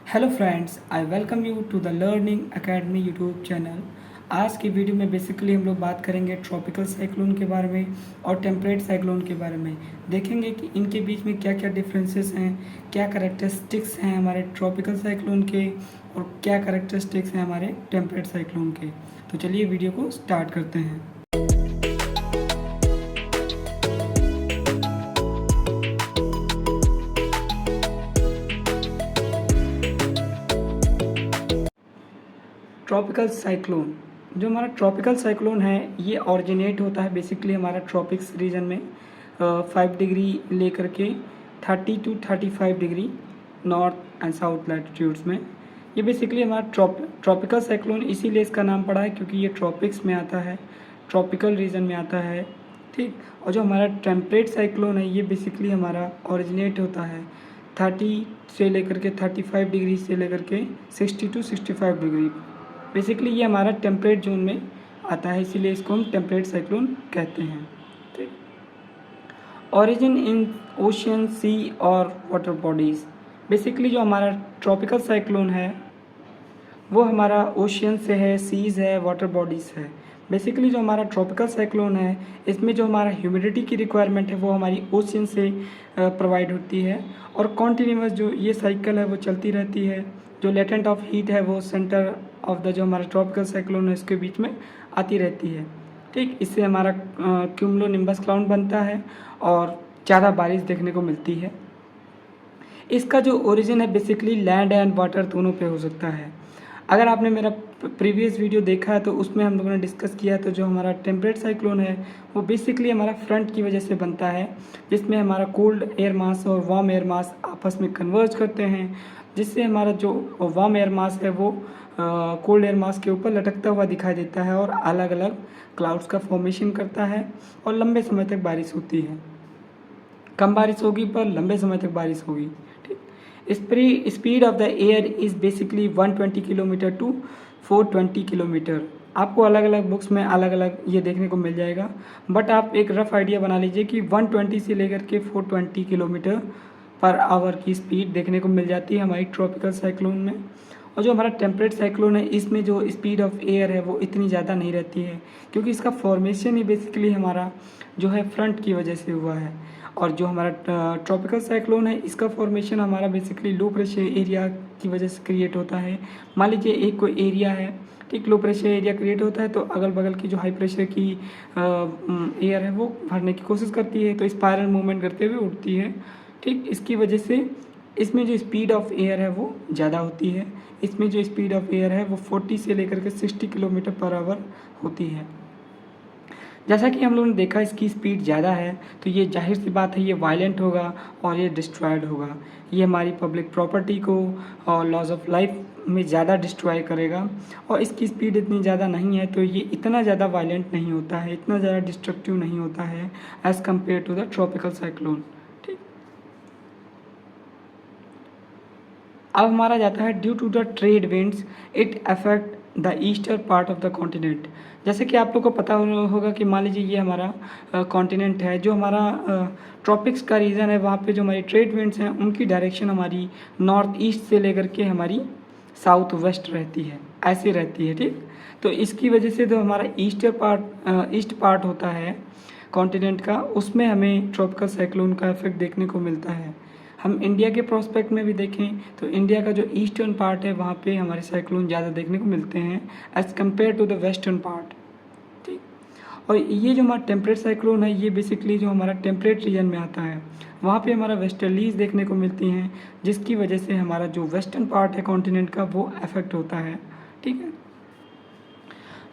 Hello friends, I welcome you to the learning academy YouTube channel. आज की video में basically हम लोग बात करेंगे ट्रॉपिकल साइक्लोन के बारे में और टेम्परेट साइक्लोन के बारे में। देखेंगे कि इनके बीच में क्या क्या डिफरेंसेस हैं, क्या करेक्टरिस्टिक्स हैं हमारे ट्रॉपिकल साइक्लोन के और क्या करेक्टरिस्टिक्स हैं हमारे टेम्परेट साइक्लोन के। तो चलिए वीडियो को स्टार्ट करते हैं। ट्रॉपिकल साइक्लोन, जो हमारा ट्रॉपिकल साइक्लोन है ये ऑरिजिनेट होता है बेसिकली हमारा ट्रॉपिक्स रीजन में 5 डिग्री लेकर के 30 to 35 degree north and south latitudes में। ये बेसिकली हमारा ट्रॉपिकल साइक्लोन इसीलिए इसका नाम पड़ा है क्योंकि ये ट्रॉपिक्स में आता है, ट्रॉपिकल रीजन में आता है, ठीक। और जो हमारा टेम्परेट साइक्लोन है ये बेसिकली हमारा ऑरिजिनेट होता है 30 से लेकर के 35 डिग्री से लेकर के 60 to 65 डिग्री। बेसिकली ये हमारा टेम्परेट जोन में आता है, इसीलिए इसको हम टेम्परेट साइक्लोन कहते हैं, ठीक। ओरिजिन इन ओशियन, सी और वाटर बॉडीज़। बेसिकली जो हमारा ट्रॉपिकल साइक्लोन है वो हमारा ओशियन से है, सीज़ है, वाटर बॉडीज़ है। बेसिकली जो हमारा ट्रॉपिकल साइक्लोन है इसमें जो हमारा ह्यूमिडिटी की रिक्वायरमेंट है वो हमारी ओशियन से प्रोवाइड होती है और कॉन्टीन्यूअस जो ये साइकिल है वो चलती रहती है। जो लेटेंट ऑफ हीट है वो सेंटर ऑफ द जो हमारा ट्रॉपिकल साइक्लोन है इसके बीच में आती रहती है, ठीक। इससे हमारा क्यूमुलो निम्बस क्लाउड बनता है और ज़्यादा बारिश देखने को मिलती है। इसका जो ओरिजिन है बेसिकली लैंड एंड वाटर दोनों पे हो सकता है। अगर आपने मेरा प्रीवियस वीडियो देखा है तो उसमें हम लोगों ने डिस्कस किया है, तो जो हमारा टेम्परेट साइक्लोन है वो बेसिकली हमारा फ्रंट की वजह से बनता है, जिसमें हमारा कोल्ड एयर मास और वार्म एयर मास आपस में कन्वर्ज करते हैं, जिससे हमारा जो वार्म एयर मास है वो कोल्ड एयर मास के ऊपर लटकता हुआ दिखाई देता है और अलग अलग क्लाउड्स का फॉर्मेशन करता है और लंबे समय तक बारिश होती है। कम बारिश होगी पर लंबे समय तक बारिश होगी, ठीक। Speed of the air is basically 120 kilometre to 420 kilometre. आपको अलग अलग बुक्स में अलग अलग ये देखने को मिल जाएगा, बट आप एक रफ आइडिया बना लीजिए कि 120 से लेकर के 420 किलोमीटर पर आवर की स्पीड देखने को मिल जाती है हमारी ट्रॉपिकल साइक्लोन में। और जो हमारा टेम्परेट साइक्लोन है इसमें जो स्पीड ऑफ एयर है वो इतनी ज़्यादा नहीं रहती है क्योंकि इसका फॉर्मेशन ही बेसिकली हमारा जो है फ्रंट की वजह से हुआ है। और जो हमारा ट्रॉपिकल साइक्लोन है इसका फॉर्मेशन हमारा बेसिकली लो प्रेशर एरिया की वजह से क्रिएट होता है। मान लीजिए एक कोई एरिया है, ठीक, लो प्रेशर एरिया क्रिएट होता है तो अगल बगल की जो हाई प्रेशर की एयर है वो भरने की कोशिश करती है, तो स्पाइरल मूवमेंट करते हुए उड़ती है, ठीक। इसकी वजह से इसमें जो स्पीड ऑफ एयर है वो ज़्यादा होती है। इसमें जो स्पीड ऑफ एयर है वो 40 से लेकर के 60 किलोमीटर पर आवर होती है। जैसा कि हम लोगों ने देखा इसकी स्पीड ज़्यादा है तो ये जाहिर सी बात है ये वायलेंट होगा और ये डिस्ट्रॉयड होगा। ये हमारी पब्लिक प्रॉपर्टी को और लॉज ऑफ लाइफ में ज़्यादा डिस्ट्रॉय करेगा। और इसकी स्पीड इतनी ज़्यादा नहीं है तो ये इतना ज़्यादा वायलेंट नहीं होता है, इतना ज़्यादा डिस्ट्रक्टिव नहीं होता है as compared to the tropical cyclone, ठीक। अब हमारा जाता है due to the trade winds it affect the eastern part of the continent. जैसे कि आप लोग को पता होगा कि मान लीजिए ये हमारा कॉन्टिनेंट है, जो हमारा ट्रॉपिक्स का रीजन है, वहाँ पे जो हमारी ट्रेड विंड्स हैं उनकी डायरेक्शन हमारी नॉर्थ ईस्ट से लेकर के हमारी साउथ वेस्ट रहती है, ऐसे रहती है, ठीक। तो इसकी वजह से जो हमारा ईस्ट पार्ट होता है कॉन्टिनेंट का उसमें हमें ट्रॉपिकल साइक्लोन का इफेक्ट देखने को मिलता है। हम इंडिया के प्रोस्पेक्ट में भी देखें तो इंडिया का जो ईस्टर्न पार्ट है वहाँ पे हमारे साइक्लोन ज़्यादा देखने को मिलते हैं as compared to the western part, ठीक। और ये जो हमारा टेम्परेट साइक्लोन है ये बेसिकली जो हमारा टेम्परेट रीजन में आता है वहाँ पे हमारा वेस्टर्लीज देखने को मिलती हैं, जिसकी वजह से हमारा जो वेस्टर्न पार्ट है कॉन्टिनेंट का वो अफेक्ट होता है, ठीक है।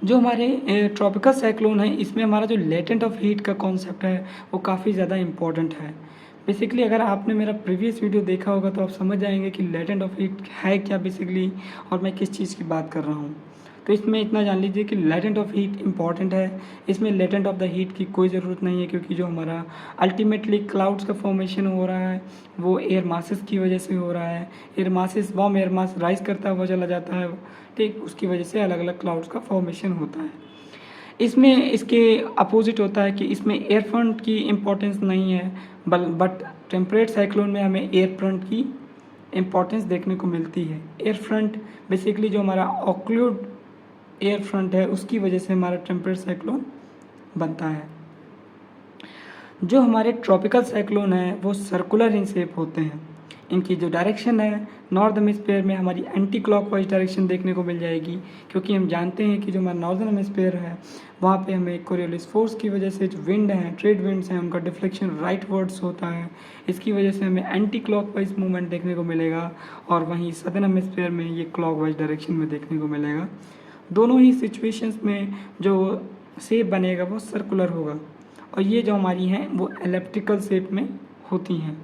जो हमारे ट्रॉपिकल साइक्लोन है इसमें हमारा जो लेटेंट ऑफ हीट का कॉन्सेप्ट है वो काफ़ी ज़्यादा इम्पॉर्टेंट है। बेसिकली अगर आपने मेरा प्रीवियस वीडियो देखा होगा तो आप समझ जाएंगे कि लेटेंट ऑफ हीट है क्या बेसिकली और मैं किस चीज़ की बात कर रहा हूँ। तो इसमें इतना जान लीजिए कि लेटेंट ऑफ हीट इंपॉर्टेंट है। इसमें लेटेंट ऑफ द हीट की कोई ज़रूरत नहीं है क्योंकि जो हमारा अल्टीमेटली क्लाउड्स का फॉर्मेशन हो रहा है वो एयर मासेस की वजह से हो रहा है। Air masses warm air mass rise करता हुआ चला जाता है, ठीक, उसकी वजह से अलग अलग क्लाउड्स का फॉर्मेशन होता है। इसमें इसके अपोजिट होता है कि इसमें एयर फ्रंट की इम्पोर्टेंस नहीं है बट टेम्परेट साइक्लोन में हमें एयर फ्रंट की इम्पोर्टेंस देखने को मिलती है। एयर फ्रंट बेसिकली जो हमारा ऑक्लूड एयर फ्रंट है उसकी वजह से हमारा टेम्परेट साइक्लोन बनता है। जो हमारे ट्रॉपिकल साइक्लोन है वो सर्कुलर इन शेप होते हैं। इनकी जो डायरेक्शन है नॉर्थ हेमिस्फीयर में हमारी एंटी क्लॉकवाइज डायरेक्शन देखने को मिल जाएगी, क्योंकि हम जानते हैं कि जो हमारा नॉर्दर्न हेमिस्फीयर है वहाँ पे हमें कोरियोलिस फोर्स की वजह से जो विंड हैं, ट्रेड विंड्स हैं, उनका डिफ्लेक्शन राइट वर्ड्स होता है। इसकी वजह से हमें एंटी क्लॉकवाइज मूवमेंट देखने को मिलेगा, और वहीं सदर्न हेमिस्फीयर में ये क्लॉकवाइज डायरेक्शन में देखने को मिलेगा। दोनों ही सिचुएशंस में जो शेप बनेगा वो सर्कुलर होगा, और ये जो हमारी हैं वो एलिप्टिकल शेप में होती हैं।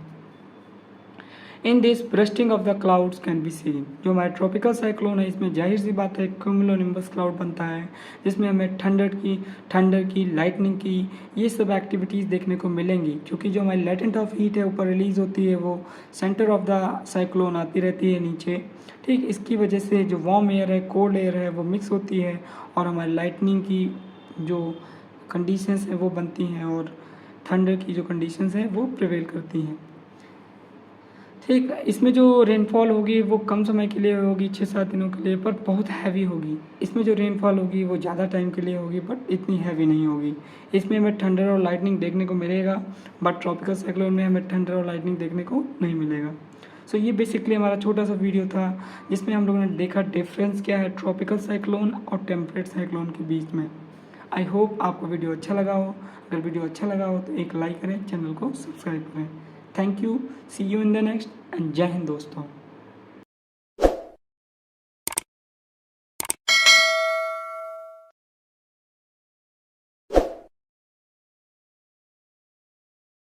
In this bursting of the clouds can be seen. जो हमारा ट्रॉपिकल साइक्लोन है इसमें जाहिर सी बात है क्यूमुलोनिम्बस क्लाउड बनता है, जिसमें हमें थंडर की लाइटनिंग की ये सब एक्टिविटीज़ देखने को मिलेंगी, क्योंकि जो हमारी लेटेंट ऑफ हीट है ऊपर रिलीज होती है वो सेंटर ऑफ द साइक्लोन आती रहती है नीचे। ठीक, इसकी वजह से जो वार्म एयर है, कोल्ड एयर है वो मिक्स होती है, और हमारी लाइटनिंग की जो कंडीशंस हैं वो बनती हैं, और थंडर की जो कंडीशंस हैं वो प्रिवेल करती हैं। ठीक, इसमें जो रेनफॉल होगी वो कम समय के लिए होगी, 6-7 दिनों के लिए, पर बहुत हैवी होगी। इसमें जो रेनफॉल होगी वो ज़्यादा टाइम के लिए होगी, बट इतनी हैवी नहीं होगी। इसमें हमें थंडर और लाइटनिंग देखने को मिलेगा, बट ट्रॉपिकल साइक्लोन में हमें थंडर और लाइटनिंग देखने को नहीं मिलेगा। सो ये बेसिकली हमारा छोटा सा वीडियो था जिसमें हम लोगों ने देखा डिफरेंस क्या है ट्रॉपिकल साइक्लोन और टेम्परेट साइक्लोन के बीच में। आई होप आपको वीडियो अच्छा लगा हो। अगर वीडियो अच्छा लगा हो तो एक लाइक करें, चैनल को सब्सक्राइब करें। Thank you, see you in the next, and जय हिंद दोस्तों।